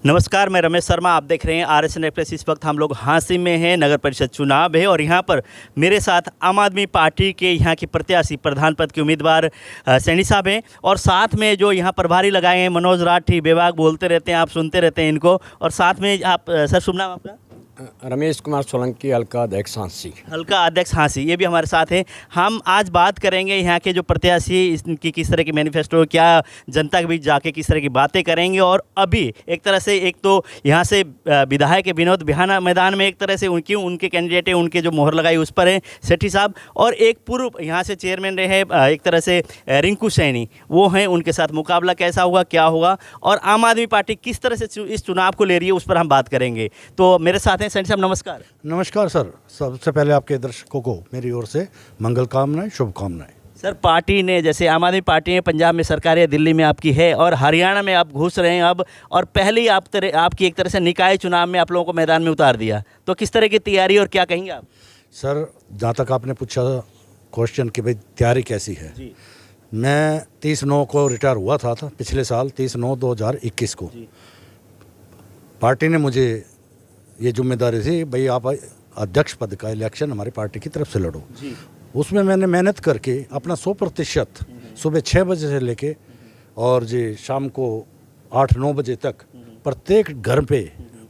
नमस्कार, मैं रमेश शर्मा। आप देख रहे हैं RSN एक्सप्रेस। इस वक्त हम लोग हांसी में हैं, नगर परिषद चुनाव है और यहाँ पर मेरे साथ आम आदमी पार्टी के यहाँ के प्रत्याशी प्रधान पद के उम्मीदवार सैनी साहब हैं और साथ में जो यहाँ प्रभारी लगाए हैं मनोज राठी, बेबाक बोलते रहते हैं, आप सुनते रहते हैं इनको। और साथ में आप सर, शुभ नाम आपका? रमेश कुमार सोलंकी, हल्का अध्यक्ष हांसी। हल्का अध्यक्ष हांसी, ये भी हमारे साथ हैं। हम आज बात करेंगे यहाँ के जो प्रत्याशी, इनकी किस तरह की मैनिफेस्टो, क्या जनता के बीच जाके किस तरह की बातें करेंगे। और अभी एक तरह से एक तो यहाँ से विधायक विनोद बिहाना मैदान में, एक तरह से उनके कैंडिडेट हैं, उनके जो मोहर लगाई उस पर है सेठी साहब, और एक पूर्व यहाँ से चेयरमैन रहे एक तरह से रिंकू सैनी, वो हैं। उनके साथ मुकाबला कैसा होगा, क्या होगा, और आम आदमी पार्टी किस तरह से इस चुनाव को ले रही है, उस पर हम बात करेंगे। तो मेरे साथ हैं सैनी साहब, नमस्कार। नमस्कार सर। सबसे पहले आपके दर्शकों को मेरी ओर से मंगल कामनाएं, शुभकामनाएं। सर, पार्टी ने, जैसे आम आदमी पार्टी है, पंजाब में सरकार है, दिल्ली में आपकी है और हरियाणा में आप घुस रहे हैं अब, और पहले ही आपकी एक तरह से निकाय चुनाव में आप लोगों को मैदान में उतार दिया। तो किस तरह की तैयारी और क्या कहेंगे आप? सर, जहाँ तक आपने पूछा क्वेश्चन कि भाई तैयारी कैसी है जी। मैं 30/9 को रिटायर हुआ था पिछले साल 30/9/2021 को। पार्टी ने मुझे ये जिम्मेदारी थी, भाई आप अध्यक्ष पद का इलेक्शन हमारी पार्टी की तरफ से लड़ो जी। उसमें मैंने मेहनत करके अपना 100% सुबह 6 बजे से लेके और जी शाम को 8-9 बजे तक प्रत्येक घर पे,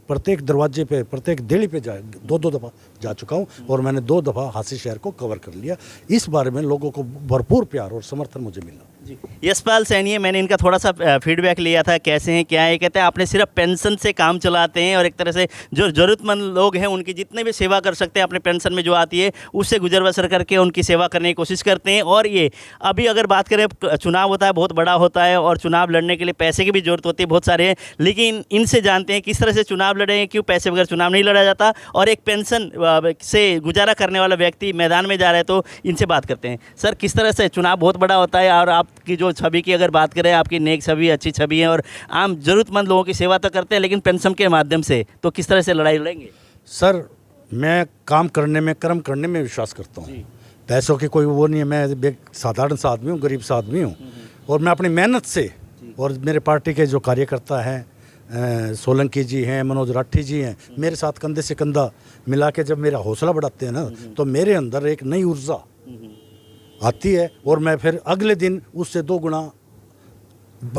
प्रत्येक दरवाजे पे, प्रत्येक देली पे दो दफ़ा जा चुका हूँ और मैंने 2 दफ़ा हांसी शहर को कवर कर लिया। इस बारे में लोगों को भरपूर प्यार और समर्थन मुझे मिला जी। यशपाल सैनी है, मैंने इनका थोड़ा सा फीडबैक लिया था, कैसे हैं, क्या है। कहते हैं आपने सिर्फ पेंशन से काम चलाते हैं और एक तरह से जो ज़रूरतमंद लोग हैं उनकी जितने भी सेवा कर सकते हैं अपने पेंशन में जो आती है उससे गुजर बसर करके उनकी सेवा करने की कोशिश करते हैं। और ये अभी अगर बात करें, चुनाव होता है, बहुत बड़ा होता है और चुनाव लड़ने के लिए पैसे की भी जरूरत होती है बहुत सारे हैं, लेकिन इनसे जानते हैं किस तरह से चुनाव लड़ें, क्यों पैसे बगैर चुनाव नहीं लड़ा जाता। और एक पेंशन से गुजारा करने वाला व्यक्ति मैदान में जा रहा है, तो इनसे बात करते हैं। सर, किस तरह से चुनाव बहुत बड़ा होता है और आपकी जो छवि की अगर बात करें, आपकी नेक छवि, अच्छी छवि है और आम ज़रूरतमंद लोगों की सेवा तो करते हैं, लेकिन पेंशन के माध्यम से, तो किस तरह से लड़ाई लड़ेंगे? सर, मैं काम करने में, कर्म करने में विश्वास करता हूँ। पैसों की कोई वो नहीं है। मैं एक साधारण सा आदमी हूँ, गरीब सा आदमी हूँ और मैं अपनी मेहनत से, और मेरे पार्टी के जो कार्यकर्ता हैं, सोलंकी जी हैं, मनोज राठी जी हैं, मेरे साथ कंधे से कंधा मिला के जब मेरा हौसला बढ़ाते हैं ना, तो मेरे अंदर एक नई ऊर्जा आती है और मैं फिर अगले दिन उससे 2 गुना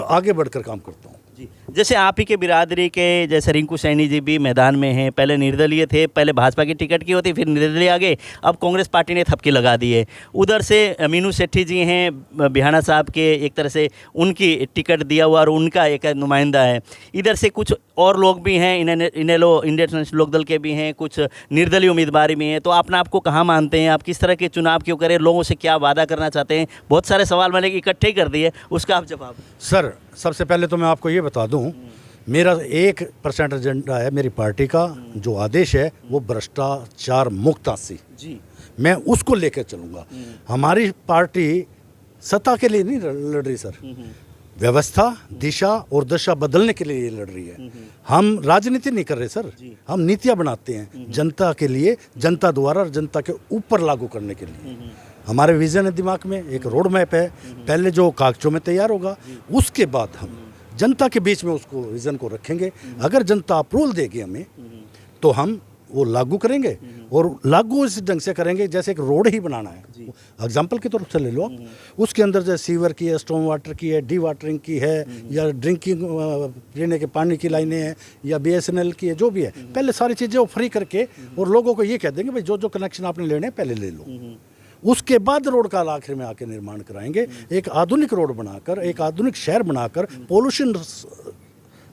आगे बढ़कर काम करता हूँ जी। जैसे आप ही के बिरादरी के जैसे रिंकू सैनी जी भी मैदान में हैं, पहले निर्दलीय थे, पहले भाजपा की टिकट की होती, फिर निर्दलीय आ गए, अब कांग्रेस पार्टी ने थपकी लगा दी है। उधर से मीनू सेठी जी हैं, बिहाना साहब के एक तरह से उनकी टिकट दिया हुआ और उनका एक नुमाइंदा है। इधर से कुछ और लोग भी हैं, इनेलो इंडियन नेशनल लोकदल के भी हैं, कुछ निर्दलीय उम्मीदवार भी हैं। तो अपना आपको कहाँ मानते हैं, आप किस तरह के चुनाव क्यों करें, लोगों से क्या वादा करना चाहते हैं? बहुत सारे सवाल मैंने इकट्ठे कर दिए, उसका आप जवाब। सर, सबसे पहले तो मैं आपको ये बता दूं, मेरा 1% एजेंडा है मेरी पार्टी का। जो आदेश है वो भ्रष्टाचार मुक्त हांसी जी, मैं उसको लेकर चलूँगा। हमारी पार्टी सत्ता के लिए नहीं लड़ रही सर, व्यवस्था, दिशा और दशा बदलने के लिए लड़ रही है। हम राजनीति नहीं कर रहे सर, हम नीतियाँ बनाते हैं जनता के लिए, जनता द्वारा और जनता के ऊपर लागू करने के लिए। हमारे विजन है दिमाग में, एक रोड मैप है, पहले जो कागजों में तैयार होगा, उसके बाद हम जनता के बीच में उसको विजन को रखेंगे। अगर जनता अप्रूवल देगी हमें, तो हम वो लागू करेंगे और लागू इस ढंग से करेंगे जैसे एक रोड ही बनाना है। एग्जाम्पल की तरफ से ले लो आप, उसके अंदर जैसे सीवर की है, स्टॉर्म वाटर की है, डी वाटरिंग की है, या ड्रिंकिंग पीने के पानी की लाइनें हैं, या BSNL की है, जो भी है, पहले सारी चीज़ें वो फ्री करके और लोगों को ये कह देंगे भाई जो कनेक्शन आपने लेने हैं पहले ले लो। उसके बाद रोड का आखिर में आके निर्माण कराएंगे, एक आधुनिक रोड बनाकर, एक आधुनिक शहर बनाकर, पोल्यूशन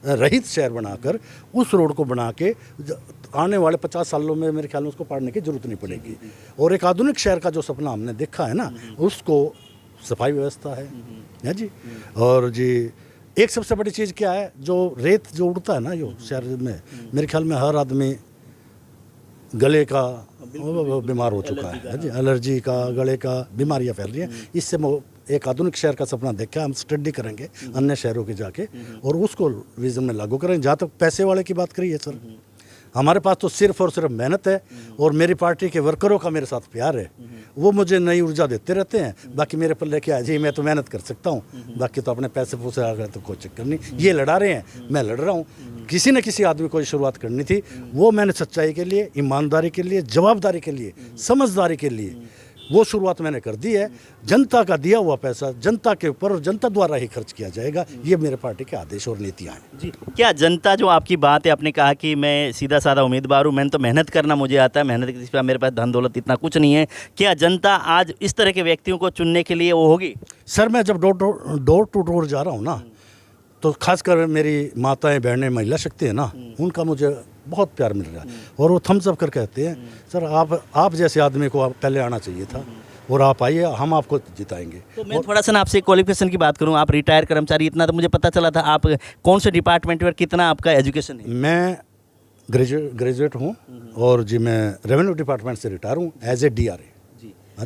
रहित शहर बनाकर, उस रोड को बना के आने वाले 50 सालों में मेरे ख्याल में उसको पाड़ने की जरूरत नहीं पड़ेगी। और एक आधुनिक शहर का जो सपना हमने देखा है ना, उसको सफाई व्यवस्था है जी। और जी एक सबसे बड़ी चीज़ क्या है, जो रेत जो उड़ता है ना जो शहर में, मेरे ख्याल में हर आदमी गले का बीमार हो चुका है जी, एलर्जी का, गले का बीमारियां फैल रही हैं। इससे एक आधुनिक शहर का सपना देखा, हम स्टडी करेंगे अन्य शहरों के जाके और उसको विजन में लागू करेंगे। जहाँ तक पैसे वाले की बात करिए सर, हमारे पास तो सिर्फ और सिर्फ मेहनत है और मेरी पार्टी के वर्करों का मेरे साथ प्यार है। वो मुझे नई ऊर्जा देते रहते हैं। बाकी मेरे पर लेके आ जी, मैं तो मेहनत कर सकता हूँ, बाकी तो अपने पैसे पूसे आ गए तो कोई चक्कर नहीं। ये लड़ा रहे हैं, मैं लड़ रहा हूँ। किसी न किसी आदमी को ये शुरुआत करनी थी। वो मैंने सच्चाई के लिए, ईमानदारी के लिए, जवाबदारी के लिए, समझदारी के लिए वो शुरुआत मैंने कर दी है। जनता का दिया हुआ पैसा जनता के ऊपर और जनता द्वारा ही खर्च किया जाएगा, ये मेरे पार्टी के आदेश और नीतियाँ हैं। जी, क्या जनता जो आपकी बात है, आपने कहा कि मैं सीधा साधा उम्मीदवार हूँ, मैंने तो मेहनत करना मुझे आता है, मेहनत के सिवा मेरे पास धन दौलत इतना कुछ नहीं है, क्या जनता आज इस तरह के व्यक्तियों को चुनने के लिए वो होगी? सर मैं जब डोर टू डोर जा रहा हूँ ना, तो खासकर मेरी माताएं बहनें महिला शक्ति है ना, उनका मुझे बहुत प्यार मिल रहा है और वो थम्स अप कर कहते हैं सर आप जैसे आदमी को पहले आना चाहिए था और आप आइए, हम आपको जिताएंगे। तो मैं थोड़ा सा ना आपसे क्वालिफिकेशन की बात करूं, आप रिटायर कर्मचारी, इतना तो मुझे पता चला था। आप कौन से डिपार्टमेंट में, कितना आपका एजुकेशन है? मैं ग्रेजुएट हूँ और जी मैं रेवेन्यू डिपार्टमेंट से रिटायर हूँ एज ए DRA।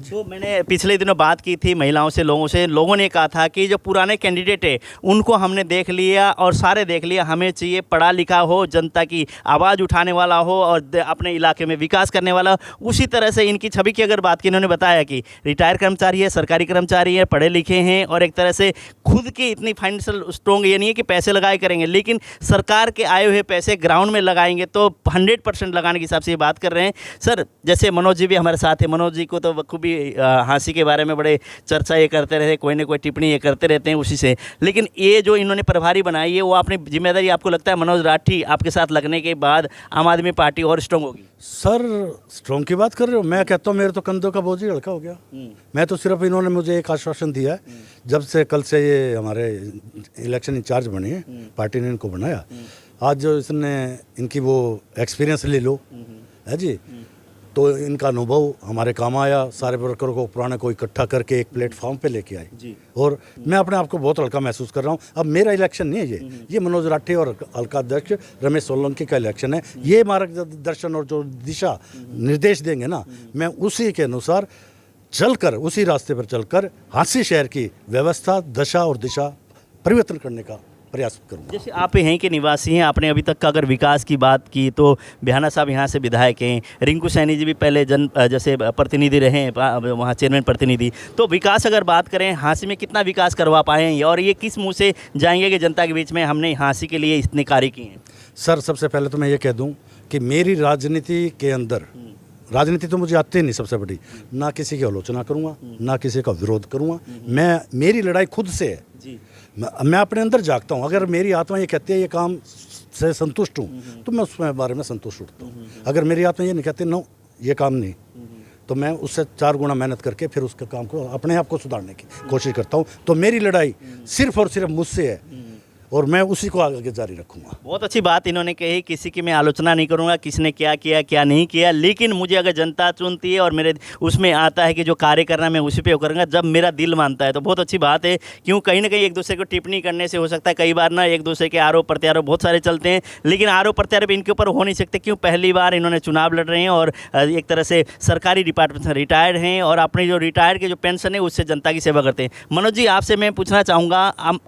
तो मैंने पिछले दिनों बात की थी महिलाओं से, लोगों ने कहा था कि जो पुराने कैंडिडेट है उनको हमने देख लिया और सारे देख लिया, हमें चाहिए पढ़ा लिखा हो, जनता की आवाज़ उठाने वाला हो और अपने इलाके में विकास करने वाला। उसी तरह से इनकी छवि की अगर बात की, इन्होंने बताया कि रिटायर कर्मचारी है, सरकारी कर्मचारी है, पढ़े लिखे हैं और एक तरह से खुद की इतनी फाइनेंशियल स्ट्रॉन्ग ये नहीं है कि पैसे लगाए करेंगे, लेकिन सरकार के आए हुए पैसे ग्राउंड में लगाएंगे तो 100% लगाने के हिसाब से ये बात कर रहे हैं। सर जैसे मनोज जी भी हमारे साथ है, मनोज जी को तो खूब हाँसी के बारे में बड़े चर्चा ये करते रहते, कोई ना कोई टिप्पणी ये करते रहते हैं उसी से, लेकिन ये जो इन्होंने प्रभारी बनाई है वो आपने जिम्मेदारी, आपको लगता है मनोज राठी आपके साथ लगने के बाद आम आदमी पार्टी और स्ट्रॉन्ग होगी? सर स्ट्रॉन्ग की बात कर रहे हो, मैं कहता हूँ मेरे तो कंधों का बोझ ही हल्का हो गया। मैं तो सिर्फ इन्होंने मुझे एक आश्वासन दिया है, जब से कल से ये हमारे इलेक्शन इंचार्ज बने हैं, पार्टी ने इनको बनाया, आज जो इसने इनकी वो एक्सपीरियंस ले लो है जी, तो इनका अनुभव हमारे काम आया। सारे वर्करों को पुराने को इकट्ठा करके एक प्लेटफॉर्म पे लेके आए जी। और मैं अपने आप को बहुत हल्का महसूस कर रहा हूँ। अब मेरा इलेक्शन नहीं है ये मनोज राठी और हल्का अध्यक्ष रमेश सोलंकी का इलेक्शन है। ये मार्गदर्शन और जो दिशा निर्देश देंगे ना, मैं उसी के अनुसार चलकर, उसी रास्ते पर चलकर हाँसी शहर की व्यवस्था, दशा और दिशा परिवर्तन करने का प्रयास करूँगा। जैसे आप यहीं के निवासी हैं, आपने अभी तक का अगर विकास की बात की तो बिहाना साहब यहाँ से विधायक हैं, रिंकू सैनी जी भी पहले जैसे प्रतिनिधि रहे हैं, वहाँ चेयरमैन प्रतिनिधि, तो विकास अगर बात करें हाँसी में कितना विकास करवा पाए हैं और ये किस मुंह से जाएंगे कि जनता के बीच में हमने हाँसी के लिए इतने कार्य किए हैं? सर सबसे पहले तो मैं ये कह दूँ कि मेरी राजनीति के अंदर, राजनीति तो मुझे आती नहीं, सबसे बड़ी, ना किसी की आलोचना करूँगा, ना किसी का विरोध करूँगा। मेरी लड़ाई खुद से है जी। मैं अपने अंदर जागता हूँ। अगर मेरी आत्मा ये कहती है ये काम से संतुष्ट हूँ तो मैं उसमें बारे में संतुष्ट उठता हूँ। अगर मेरी आत्मा ये नहीं कहती नो ये काम नहीं, तो मैं उससे 4 गुना मेहनत करके फिर उसके काम को, अपने आप को सुधारने की कोशिश करता हूँ। तो मेरी लड़ाई सिर्फ और सिर्फ मुझसे है और मैं उसी को आगे जारी रखूंगा। बहुत अच्छी बात इन्होंने कही, किसी की मैं आलोचना नहीं करूंगा, किसने क्या किया क्या नहीं किया, लेकिन मुझे अगर जनता चुनती है और मेरे उसमें आता है कि जो कार्य करना मैं उसी पे करूँगा जब मेरा दिल मानता है, तो बहुत अच्छी बात है। क्यों कहीं ना कहीं एक दूसरे को टिप्पणी करने से हो सकता है कई बार ना एक दूसरे के आरोप प्रत्यारोप बहुत सारे चलते हैं, लेकिन आरोप प्रत्यारोप इनके ऊपर हो नहीं सकते। क्यों पहली बार इन्होंने चुनाव लड़ रहे हैं और एक तरह से सरकारी डिपार्टमेंट से रिटायर्ड हैं और अपने जो रिटायर्ड के जो पेंशन है उससे जनता की सेवा करते हैं। मनोज जी आपसे मैं पूछना चाहूँगा,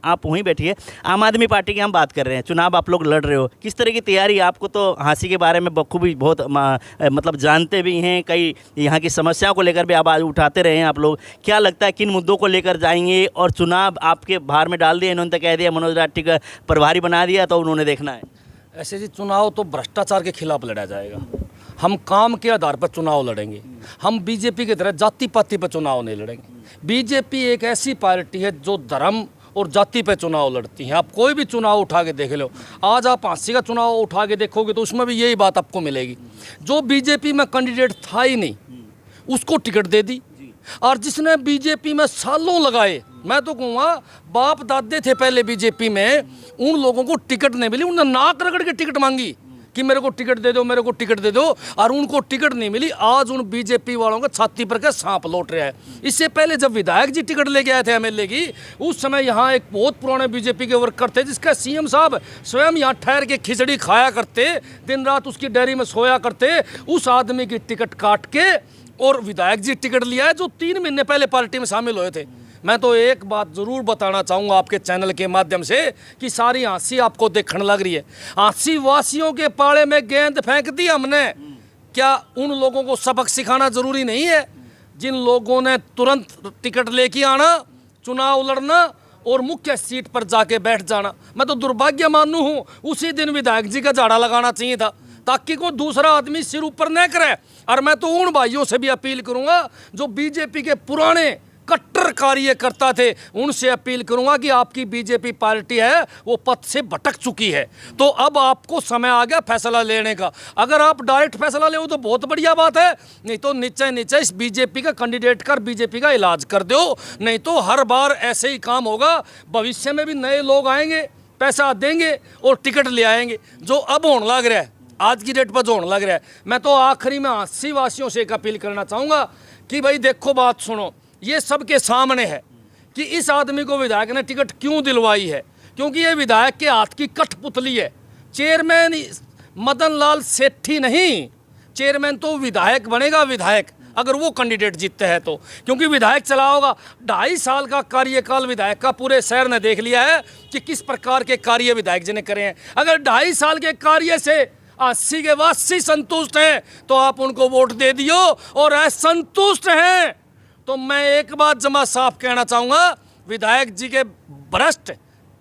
आप वहीं बैठिए, आम आदमी पार्टी की हम बात कर रहे हैं, चुनाव आप लोग लड़ रहे हो, किस तरह की तैयारी? आपको तो हाँसी के बारे में बखूबी बहुत मतलब जानते भी हैं, कई यहाँ की समस्याओं को लेकर भी आवाज़ उठाते रहे हैं आप लोग। क्या लगता है किन मुद्दों को लेकर जाएंगे? और चुनाव आपके भार में डाल दिया इन्होंने, तो कह दिया मनोज राठी का प्रभारी बना दिया तो उन्होंने देखना है। ऐसे जी चुनाव तो भ्रष्टाचार के खिलाफ लड़ा जाएगा। हम काम के आधार पर चुनाव लड़ेंगे, हम बीजेपी की तरह जाति पाति पर चुनाव नहीं लड़ेंगे। बीजेपी एक ऐसी पार्टी है जो धर्म और जाति पे चुनाव लड़ती हैं। आप कोई भी चुनाव उठा के देख लो, आज आप हाँसी का चुनाव उठा के देखोगे तो उसमें भी यही बात आपको मिलेगी। जो बीजेपी में कैंडिडेट था ही नहीं उसको टिकट दे दी, और जिसने बीजेपी में सालों लगाए, मैं तो कहूँगा बाप दादे थे पहले बीजेपी में, उन लोगों को टिकट नहीं मिली, उन्होंने नाक रगड़ के टिकट मांगी कि मेरे को टिकट दे दो, मेरे को टिकट दे दो, और उनको टिकट नहीं मिली। आज उन बीजेपी वालों का छाती पर के सांप लौट रहा है। इससे पहले जब विधायक जी टिकट लेके आए थे एमएलए की, उस समय यहाँ एक बहुत पुराने बीजेपी के वर्कर थे जिसका सीएम साहब स्वयं यहाँ ठहर के खिचड़ी खाया करते, दिन रात उसकी डेयरी में सोया करते। उस आदमी की टिकट काट के और विधायक जी टिकट लिया है जो 3 महीने पहले पार्टी में शामिल हुए थे। मैं तो एक बात ज़रूर बताना चाहूँगा आपके चैनल के माध्यम से कि सारी हाँसी आपको देखने लग रही है। हाँसी वासियों के पाले में गेंद फेंक दी हमने। क्या उन लोगों को सबक सिखाना ज़रूरी नहीं है जिन लोगों ने तुरंत टिकट लेके आना, चुनाव लड़ना और मुख्य सीट पर जाके बैठ जाना। मैं तो दुर्भाग्य मानू हूँ, उसी दिन विधायक जी का झाड़ा लगाना चाहिए था, ताकि कोई दूसरा आदमी सिर ऊपर न करे। और मैं तो उन भाइयों से भी अपील करूंगा जो बीजेपी के पुराने कट्टर कार्यकर्ता थे, उनसे अपील करूंगा कि आपकी बीजेपी पार्टी है वो पथ से भटक चुकी है, तो अब आपको समय आ गया फैसला लेने का। अगर आप डायरेक्ट फैसला ले तो बहुत बढ़िया बात है, नहीं तो नीचे नीचे इस बीजेपी का कैंडिडेट कर बीजेपी का इलाज कर दो, नहीं तो हर बार ऐसे ही काम होगा। भविष्य में भी नए लोग आएंगे, पैसा देंगे और टिकट ले आएंगे, जो अब होने लग रहा है, आज की डेट पर जो होने लग रहा है। मैं तो आखिरी में हांसी वासियों से एक अपील करना चाहूँगा कि भाई देखो, बात सुनो, ये सबके सामने है कि इस आदमी को विधायक ने टिकट क्यों दिलवाई है, क्योंकि ये विधायक के हाथ की कठपुतली है। चेयरमैन मदन लाल सेठी नहीं, चेयरमैन तो विधायक बनेगा, विधायक, अगर वो कैंडिडेट जीतते हैं तो, क्योंकि विधायक चला होगा। 2.5 साल का कार्यकाल विधायक का पूरे शहर ने देख लिया है कि किस प्रकार के कार्य विधायक जी ने करे हैं। अगर 2.5 साल के कार्य से 80 के 80 संतुष्ट हैं तो आप उनको वोट दे दियो, और असंतुष्ट हैं तो मैं एक बात जमा साफ कहना चाहूँगा, विधायक जी के भ्रष्ट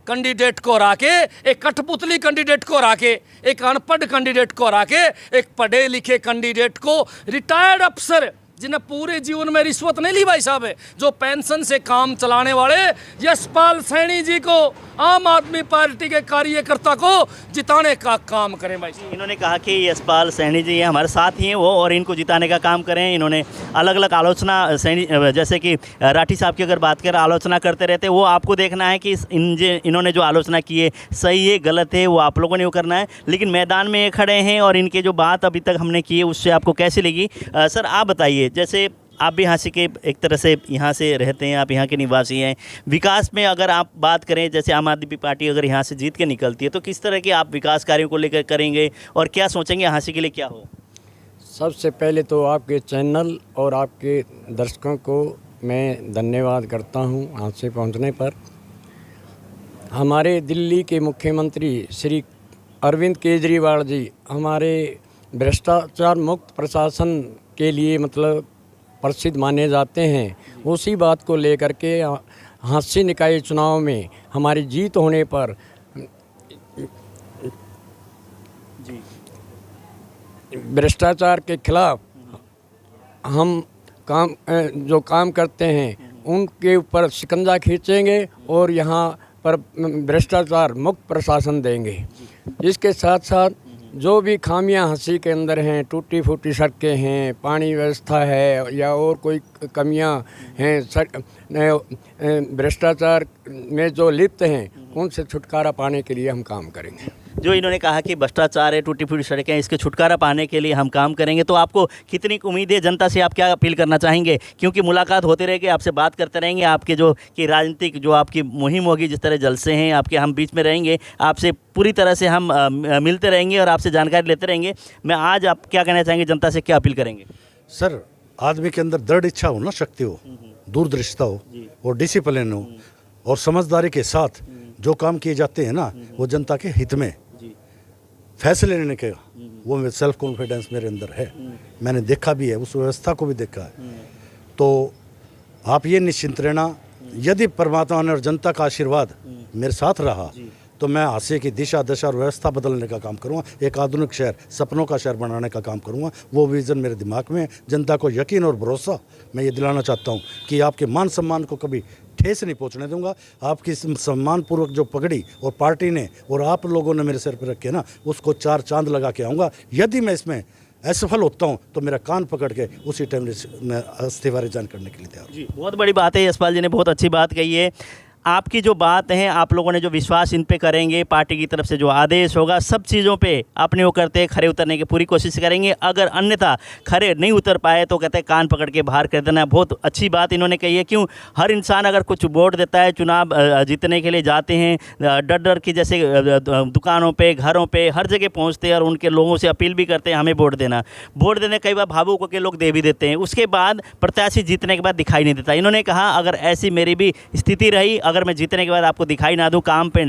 कैंडिडेट को हरा के, एक कठपुतली कैंडिडेट को हरा के, एक अनपढ़ कैंडिडेट को हरा के, एक पढ़े लिखे कैंडिडेट को, रिटायर्ड अफसर जिन्हें पूरे जीवन में रिश्वत नहीं ली भाई साहब है, जो पेंशन से काम चलाने वाले यशपाल सैनी जी को, आम आदमी पार्टी के कार्यकर्ता को जिताने का काम करें भाई। इन्होंने कहा कि यशपाल सैनी जी हमारे साथ ही हैं वो, और इनको जिताने का काम करें। इन्होंने अलग अलग आलोचना सैनी, जैसे कि राठी साहब की अगर बात करें, आलोचना करते रहते, वो आपको देखना है कि इन्होंने जो आलोचना की है सही है गलत है, वो आप लोगों ने वो करना है। लेकिन मैदान में खड़े हैं और इनके जो बात अभी तक हमने की है उससे आपको कैसी लगी? सर आप बताइए, जैसे आप भी यहाँ से के एक तरह से यहाँ से रहते हैं, आप यहाँ के निवासी हैं, विकास में अगर आप बात करें, जैसे आम आदमी पार्टी अगर यहाँ से जीत के निकलती है तो किस तरह के आप विकास कार्यों को लेकर करेंगे और क्या सोचेंगे यहाँ से के लिए क्या हो? सबसे पहले तो आपके चैनल और आपके दर्शकों को मैं धन्यवाद करता हूँ यहाँ से पहुँचने पर। हमारे दिल्ली के मुख्यमंत्री श्री अरविंद केजरीवाल जी हमारे भ्रष्टाचार मुक्त प्रशासन के लिए मतलब प्रसिद्ध माने जाते हैं। उसी बात को लेकर के हांसी निकाय चुनाव में हमारी जीत होने पर भ्रष्टाचार के खिलाफ हम जो काम करते हैं उनके ऊपर शिकंजा खींचेंगे और यहाँ पर भ्रष्टाचार मुक्त प्रशासन देंगे। इसके साथ साथ जो भी खामियां हंसी के अंदर हैं, टूटी फूटी सड़कें हैं, पानी व्यवस्था है या और कोई कमियां हैं, भ्रष्टाचार में जो लिप्त हैं, उनसे छुटकारा पाने के लिए हम काम करेंगे। जो इन्होंने कहा कि भ्रष्टाचार है, टूटी फूटी सड़कें, इसके छुटकारा पाने के लिए हम काम करेंगे, तो आपको कितनी उम्मीद है जनता से? आप क्या अपील करना चाहेंगे? क्योंकि मुलाकात होते रहेगी, आपसे बात करते रहेंगे, आपके जो कि राजनीतिक जो आपकी मुहिम होगी, जिस तरह जलसे हैं आपके, हम बीच में रहेंगे, आपसे पूरी तरह से हम मिलते रहेंगे और आपसे जानकारी लेते रहेंगे। मैं आज आप क्या कहना चाहेंगे, जनता से क्या अपील करेंगे? सर, आदमी के अंदर दृढ़ इच्छा हो ना, शक्ति हो, दूरदृष्टता हो और डिसिप्लिन हो और समझदारी के साथ जो काम किए जाते हैं ना, वो जनता के हित में फैसले लेने के, वो सेल्फ कॉन्फिडेंस मेरे अंदर है। मैंने देखा भी है, उस व्यवस्था को भी देखा है। तो आप ये निश्चिंत रहना, यदि परमात्मा ने और जनता का आशीर्वाद मेरे साथ रहा तो मैं हास्य की दिशा दशा और व्यवस्था बदलने का काम करूँगा, एक आधुनिक शहर, सपनों का शहर बनाने का काम करूँगा। वो विज़न मेरे दिमाग में है। जनता को यकीन और भरोसा मैं ये दिलाना चाहता हूँ कि आपके मान सम्मान को कभी ठेस नहीं पहुंचने दूंगा। आपकी सम्मानपूर्वक जो पगड़ी और पार्टी ने और आप लोगों ने मेरे सिर पर रखे ना, उसको 4 चांद लगा के आऊँगा। यदि मैं इसमें असफल होता हूँ तो मेरा कान पकड़ के उसी टाइम मैं इस्तीफा रिजाइन करने के लिए तैयार हूँ। जी, बहुत बड़ी बात है, यशपाल जी ने बहुत अच्छी बात कही है। आपकी जो बात है, आप लोगों ने जो विश्वास इन पे करेंगे, पार्टी की तरफ से जो आदेश होगा, सब चीज़ों पे अपने वो करते खरे उतरने की पूरी कोशिश करेंगे। अगर अन्यथा खरे नहीं उतर पाए तो कहते हैं कान पकड़ के बाहर कर देना। बहुत अच्छी बात इन्होंने कही है। क्यों, हर इंसान अगर कुछ वोट देता है, चुनाव जीतने के लिए जाते हैं, डर डर की, जैसे दुकानों पे, घरों पे, हर जगह पहुंचते हैं और उनके लोगों से अपील भी करते हैं हमें वोट देना। वोट देने कई बार भावुक होकर लोग दे भी देते हैं, उसके बाद प्रत्याशी जीतने के बाद दिखाई नहीं देता। इन्होंने कहा अगर ऐसी मेरी भी स्थिति रही, अगर मैं जीतने के बाद आपको दिखाई ना दूँ, काम पे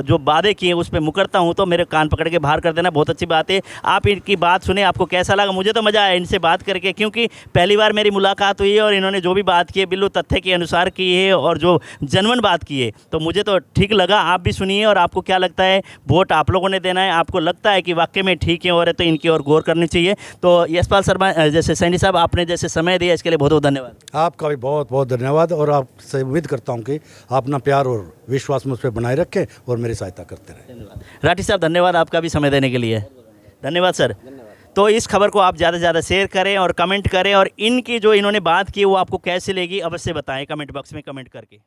जो वादे किए उस पर मुकरता हूँ, तो मेरे कान पकड़ के बाहर कर देना। बहुत अच्छी बात है। आप इनकी बात सुने, आपको कैसा लगा? मुझे तो मज़ा आया इनसे बात करके, क्योंकि पहली बार मेरी मुलाकात हुई है और इन्होंने जो भी बात की है बिल्कुल तथ्य के अनुसार की है और जो जनमन बात की है, तो मुझे तो ठीक लगा। आप भी सुनिए और आपको क्या लगता है, वोट आप लोगों ने देना है। आपको लगता है कि वाकई में ठीक है और है तो इनकी ओर गौर करनी चाहिए। तो यशपाल शर्मा जैसे सैनी साहब, आपने जैसे समय दिया इसके लिए बहुत बहुत धन्यवाद। आपका भी बहुत बहुत धन्यवाद और आपसे उम्मीद करता हूँ कि आप अपना प्यार और विश्वास मुझ पर बनाए रखें और मेरी सहायता करते रहें। राठी साहब धन्यवाद आपका भी समय देने के लिए। धन्यवाद सर। तो इस खबर को आप ज़्यादा से ज़्यादा शेयर करें और कमेंट करें, और इनकी जो इन्होंने बात की वो आपको कैसे लगी अवश्य बताएं कमेंट बॉक्स में कमेंट करके।